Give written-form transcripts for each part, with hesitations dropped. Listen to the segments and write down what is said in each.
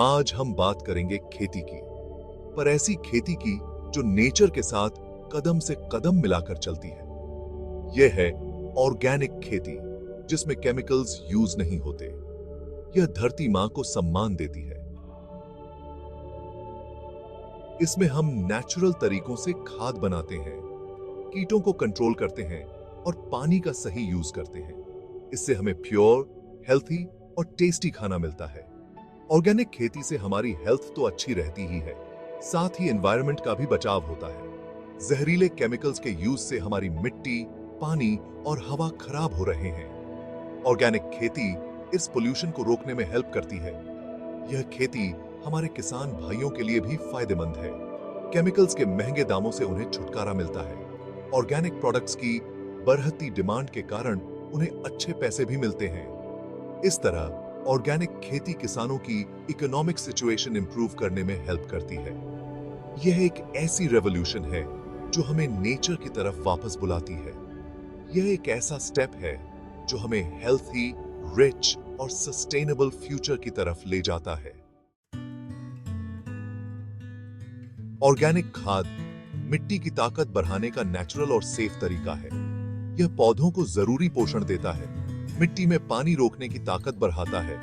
आज हम बात करेंगे खेती की, पर ऐसी खेती की जो नेचर के साथ कदम से कदम मिलाकर चलती है। यह है ऑर्गेनिक खेती, जिसमें केमिकल्स यूज नहीं होते। यह धरती मां को सम्मान देती है। इसमें हम नेचुरल तरीकों से खाद बनाते हैं, कीटों को कंट्रोल करते हैं और पानी का सही यूज करते हैं। इससे हमें प्योर, हेल्थी और टेस्टी खाना मिलता है। ऑर्गेनिक खेती से हमारी हेल्थ तो अच्छी रहती ही है, साथ ही एनवायरनमेंट का भी बचाव होता है। जहरीले केमिकल्स के यूज से हमारी मिट्टी, पानी और हवा खराब हो रहे हैं। ऑर्गेनिक खेती इस पोल्यूशन को रोकने में हेल्प करती है। यह खेती हमारे किसान भाइयों के लिए भी फायदेमंद है। केमिकल्स के महंगे दामों से उन्हें छुटकारा मिलता है। ऑर्गेनिक प्रोडक्ट्स की बढ़ती डिमांड के कारण उन्हें अच्छे पैसे भी मिलते हैं। इस तरह ऑर्गेनिक खेती किसानों की इकोनॉमिक सिचुएशन इंप्रूव करने में हेल्प करती है। यह एक ऐसी रेवोल्यूशन है जो हमें नेचर की तरफ वापस बुलाती है। यह एक ऐसा स्टेप है जो हमें हेल्थी, रिच और सस्टेनेबल फ्यूचर की तरफ ले जाता है। ऑर्गेनिक खाद मिट्टी की ताकत बढ़ाने का नेचुरल और सेफ तरीका है। यह पौधों को जरूरी पोषण देता है, मिट्टी में पानी रोकने की ताकत बढ़ाता है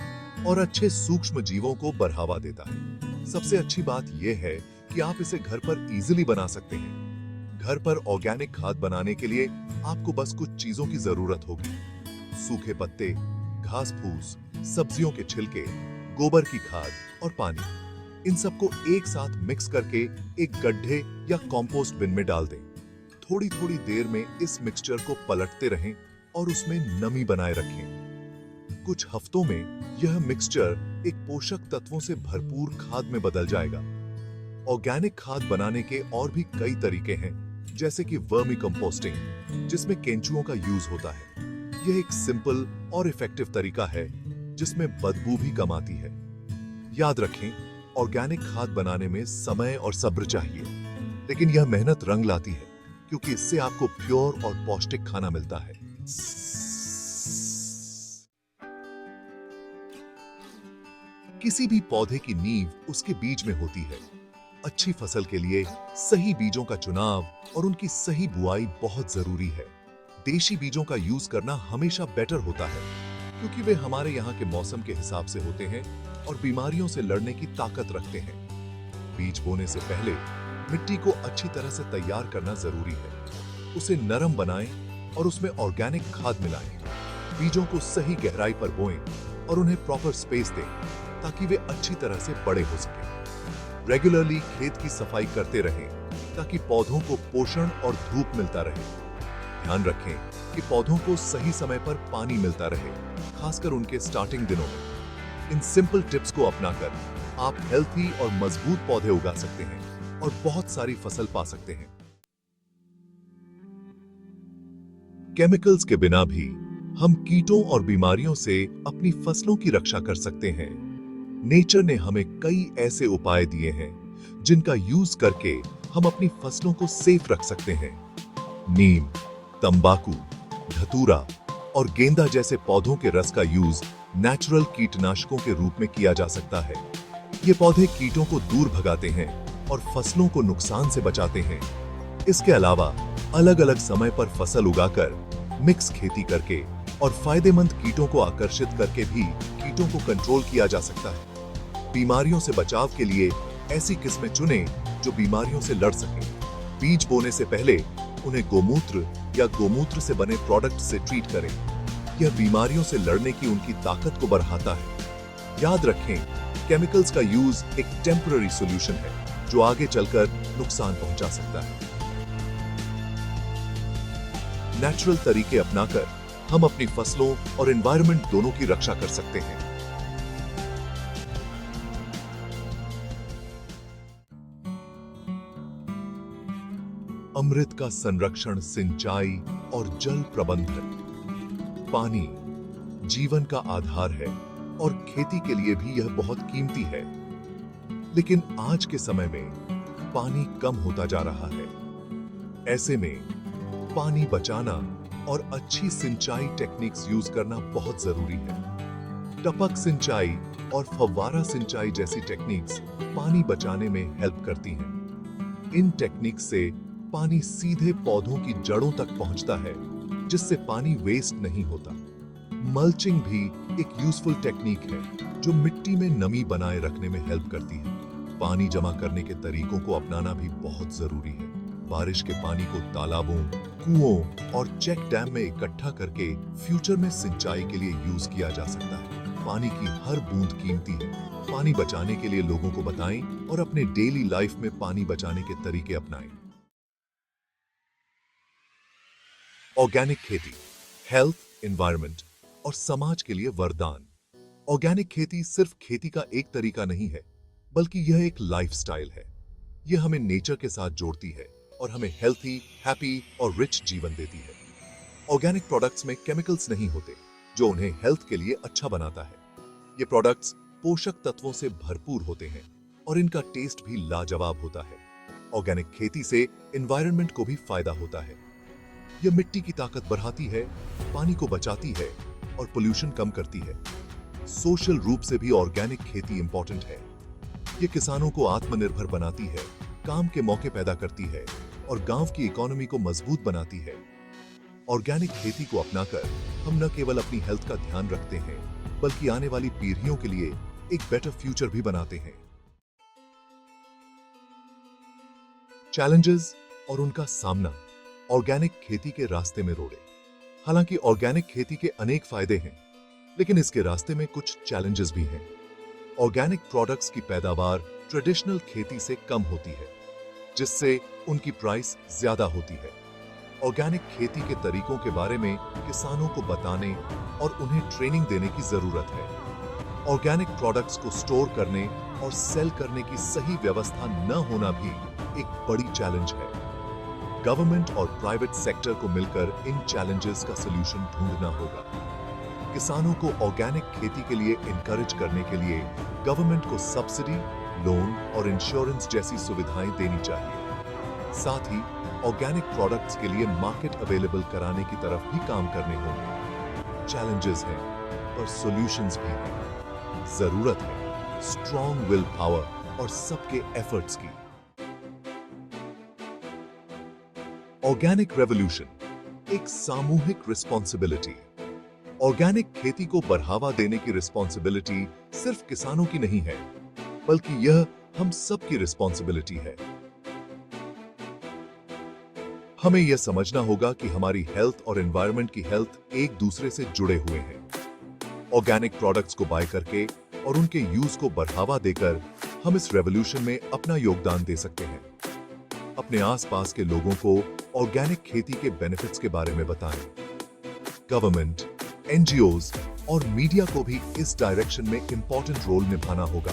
और अच्छे सूक्ष्म जीवों को बढ़ावा देता है। सबसे अच्छी बात यह है कि आप इसे घर पर इजीली बना सकते हैं। घर पर ऑर्गेनिक खाद बनाने के लिए आपको बस कुछ चीजों की जरूरत होगी: सूखे पत्ते, घास फूस, सब्जियों के छिलके, गोबर की खाद और पानी। इन सबको एक साथ मिक्स करके एक गड्ढे या कंपोस्ट बिन में डाल दें। थोड़ी थोड़ी देर में इस मिक्सचर को पलटते रहें और उसमें नमी बनाए रखें। कुछ हफ्तों में यह मिक्सचर एक पोषक तत्वों से भरपूर खाद में बदल जाएगा। ऑर्गेनिक खाद बनाने के और भी कई तरीके हैं, जैसे कि वर्मी कंपोस्टिंग, जिसमें केंचुओं का यूज होता है। यह एक सिंपल और इफेक्टिव तरीका है जिसमें बदबू भी कम आती है। याद रखें, ऑर्गेनिक खाद बनाने में समय और सब्र चाहिए, लेकिन यह मेहनत रंग लाती है, क्योंकि इससे आपको प्योर और पौष्टिक खाना मिलता है। किसी भी पौधे की नींव उसके बीज में होती है। अच्छी फसल के लिए सही बीजों का चुनाव और उनकी सही बुआई बहुत जरूरी है। देशी बीजों का यूज करना हमेशा बेटर होता है, क्योंकि वे हमारे यहाँ के मौसम के हिसाब से होते हैं और बीमारियों से लड़ने की ताकत रखते हैं। बीज बोने से पहले मिट्टी को अच्छी तरह से तैयार करना जरूरी है। उसे नरम बनाएं और उसमें ऑर्गेनिक खाद मिलाएं। बीजों को सही गहराई पर बोएं और उन्हें प्रॉपर स्पेस दें, ताकि वे अच्छी तरह से बड़े हो सकें। रेगुलरली खेत की सफाई करते रहें, ताकि पौधों को पोषण और धूप मिलता रहे। ध्यान रखें कि पौधों को सही समय पर पानी मिलता रहे, खासकर उनके स्टार्टिंग दिनों में। इन सिंपल टिप्स को अपनाकर आप हेल्थी और मजबूत पौधे उगा सकते हैं और बहुत सारी फसल पा सकते हैं। केमिकल्स के बिना भी हम कीटों और बीमारियों से अपनी फसलों की रक्षा कर सकते हैं। नेचर ने हमें कई ऐसे उपाय दिए हैं जिनका यूज करके हम अपनी फसलों को सेफ रख सकते हैं। नीम, तंबाकू, धतूरा और गेंदा जैसे पौधों के रस का यूज नेचुरल कीटनाशकों के रूप में किया जा सकता है। ये पौधे कीटों को दूर भगाते हैं और फसलों को नुकसान से बचाते हैं। इसके अलावा अलग अलग समय पर फसल उगाकर, मिक्स खेती करके और फायदेमंद कीटों को आकर्षित करके भी कीटों को कंट्रोल किया जा सकता है। बीमारियों से बचाव के लिए ऐसी किस्में चुनें जो बीमारियों से लड़ सकें। बीज बोने से पहले उन्हें गोमूत्र या गोमूत्र से बने प्रोडक्ट से ट्रीट करें। यह बीमारियों से लड़ने की उनकी ताकत को बढ़ाता है। याद रखें, केमिकल्स का यूज एक टेम्पररी सॉल्यूशन है जो आगे चलकर नुकसान पहुंचा सकता है। नेचुरल तरीके अपनाकर हम अपनी फसलों और एनवायरनमेंट दोनों की रक्षा कर सकते हैं। अमृत का संरक्षण, सिंचाई और जल प्रबंधन। पानी जीवन का आधार है और खेती के लिए भी यह बहुत कीमती है। लेकिन आज के समय में पानी कम होता जा रहा है। ऐसे में पानी बचाना और अच्छी सिंचाई टेक्निक्स यूज करना बहुत जरूरी है। टपक सिंचाई और फव्वारा सिंचाई जैसी टेक्निक्स पानी बचाने में हेल्प करती हैं। इन टेक्निक्स से पानी सीधे पौधों की जड़ों तक पहुंचता है, जिससे पानी वेस्ट नहीं होता। मल्चिंग भी एक यूजफुल टेक्निक है जो मिट्टी में नमी बनाए रखने में हेल्प करती है। पानी जमा करने के तरीकों को अपनाना भी बहुत जरूरी है। बारिश के पानी को तालाबों, कुओं और चेक डैम में इकट्ठा करके फ्यूचर में सिंचाई के लिए यूज किया जा सकता है। पानी की हर बूंद कीमती है। पानी बचाने के लिए लोगों को बताएं और अपने डेली लाइफ में पानी बचाने के तरीके अपनाएं। ऑर्गेनिक खेती हेल्थ, एनवायरनमेंट और समाज के लिए वरदान। ऑर्गेनिक खेती सिर्फ खेती का एक तरीका नहीं है, बल्कि यह एक लाइफस्टाइल है। यह हमें नेचर के साथ जोड़ती है और हमें हेल्थी, हैप्पी और रिच जीवन देती है। ऑर्गेनिक प्रोडक्ट्स में केमिकल्स नहीं होते, जो उन्हें हेल्थ के लिए अच्छा बनाता है। ये प्रोडक्ट्स पोषक तत्वों से भरपूर होते हैं और इनका टेस्ट भी लाजवाब होता है। ऑर्गेनिक खेती से एनवायरनमेंट को भी फायदा होता है। यह मिट्टी की ताकत बढ़ाती है, पानी को बचाती है और पोल्यूशन कम करती है। सोशल रूप से भी ऑर्गेनिक खेती इंपॉर्टेंट है। ये किसानों को आत्मनिर्भर बनाती है, काम के मौके पैदा करती है और गांव की इकोनॉमी को मजबूत बनाती है। ऑर्गेनिक खेती को अपनाकर हम न केवल अपनी हेल्थ का ध्यान रखते हैं, बल्कि आने वाली पीढ़ियों के लिए एक बेटर फ्यूचर भी बनाते हैं। चैलेंजेस और उनका सामना ऑर्गेनिक खेती के रास्ते में रोड़े। हालांकि ऑर्गेनिक खेती के अनेक फायदे हैं, लेकिन इसके रास्ते में कुछ चैलेंजेस भी हैं। ऑर्गेनिक प्रोडक्ट्स की पैदावार ट्रेडिशनल खेती से कम होती है, जिससे उनकी प्राइस ज्यादा होती है। ऑर्गेनिक खेती के तरीकों के बारे में किसानों को बताने और उन्हें ट्रेनिंग देने की जरूरत है। ऑर्गेनिक प्रोडक्ट्स को स्टोर करने और सेल करने की सही व्यवस्था न होना भी एक बड़ी चैलेंज है। गवर्नमेंट और प्राइवेट सेक्टर को मिलकर इन चैलेंजेस का सलूशन ढूंढना होगा। किसानों को ऑर्गेनिक खेती के लिए इनकरेज करने के लिए गवर्नमेंट को सब्सिडी, लोन और इंश्योरेंस जैसी सुविधाएं देनी चाहिए। साथ ही ऑर्गेनिक प्रोडक्ट्स के लिए मार्केट अवेलेबल कराने की तरफ भी काम करने होंगे। चैलेंजेस हैं, पर सॉल्यूशंस भी हैं। जरूरत है स्ट्रॉन्ग विल पावर और सबके एफर्ट्स की। ऑर्गेनिक रेवोल्यूशन एक सामूहिक रिस्पॉन्सिबिलिटी। ऑर्गेनिक खेती को बढ़ावा देने की रिस्पॉन्सिबिलिटी सिर्फ किसानों की नहीं है, बल्कि यह हम सब की रिस्पॉन्सिबिलिटी है। हमें यह समझना होगा कि हमारी हेल्थ और एनवायरनमेंट की हेल्थ एक दूसरे से जुड़े हुए हैं। ऑर्गेनिक प्रोडक्ट्स को बाय करके और उनके यूज को बढ़ावा देकर हम इस रेवोल्यूशन में अपना योगदान दे सकते हैं। अपने आसपास के लोगों को ऑर्गेनिक खेती के बेनिफिट्स के बारे में बताएं। गवर्नमेंट, एनजीओज और मीडिया को भी इस डायरेक्शन में इंपॉर्टेंट रोल निभाना होगा।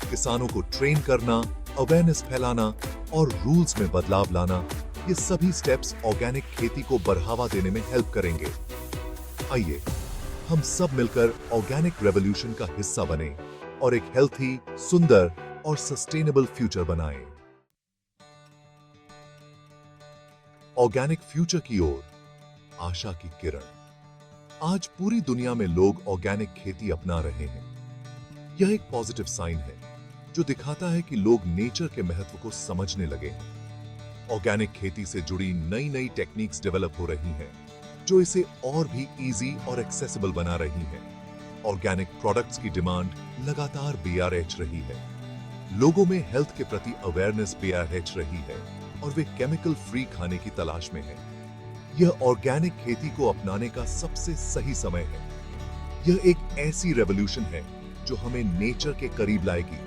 किसानों को ट्रेन करना, अवेयरनेस फैलाना और रूल्स में बदलाव लाना, ये सभी स्टेप्स ऑर्गेनिक खेती को बढ़ावा देने में हेल्प करेंगे। आइए हम सब मिलकर ऑर्गेनिक रेवोल्यूशन का हिस्सा बने और एक हेल्थी, सुंदर और सस्टेनेबल फ्यूचर बनाएं। ऑर्गेनिक फ्यूचर की ओर आशा की किरण। आज पूरी दुनिया में लोग ऑर्गेनिक खेती अपना रहे हैं। यह एक पॉजिटिव साइन है जो दिखाता है कि लोग नेचर के महत्व को समझने लगे हैं। ऑर्गेनिक खेती से जुड़ी नई नई टेक्निक्स डेवलप हो रही हैं, जो इसे और भी इजी और एक्सेसिबल बना रही हैं। ऑर्गेनिक प्रोडक्ट्स की डिमांड लगातार बेअरएच रही है। लोगों में हेल्थ के प्रति अवेयरनेस बेअरएच रही है और वे केमिकल फ्री खाने की तलाश में हैं। यह ऑर्गेनिक खेती को अपनाने का सबसे सही समय है। यह एक ऐसी रेवोल्यूशन है जो हमें नेचर के करीब लाएगी,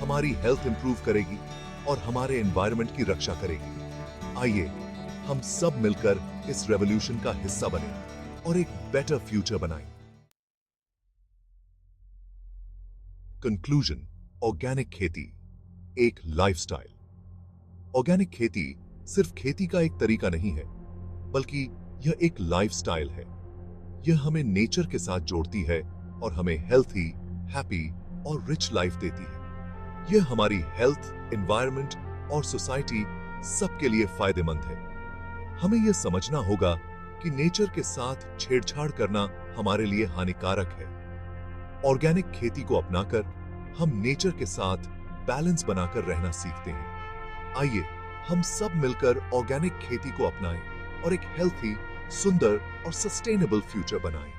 हमारी हेल्थ इंप्रूव करेगी और हमारे एनवायरनमेंट की रक्षा करेगी। आइए हम सब मिलकर इस रेवोल्यूशन का हिस्सा बने और एक बेटर फ्यूचर बनाएं। कंक्लूजन, ऑर्गेनिक खेती एक लाइफस्टाइल। ऑर्गेनिक खेती सिर्फ खेती का एक तरीका नहीं है, बल्कि यह एक लाइफस्टाइल है। यह हमें नेचर के साथ जोड़ती है और हमें हेल्थी, हैप्पी और रिच लाइफ देती है। यह हमारी हेल्थ, एनवायरनमेंट और सोसाइटी सबके लिए फायदेमंद है। हमें यह समझना होगा कि नेचर के साथ छेड़छाड़ करना हमारे लिए हानिकारक है। ऑर्गेनिक खेती को अपनाकर हम नेचर के साथ बैलेंस बनाकर रहना सीखते हैं। आइए हम सब मिलकर ऑर्गेनिक खेती को अपनाएं और एक हेल्थी, सुंदर और सस्टेनेबल फ्यूचर बनाएं।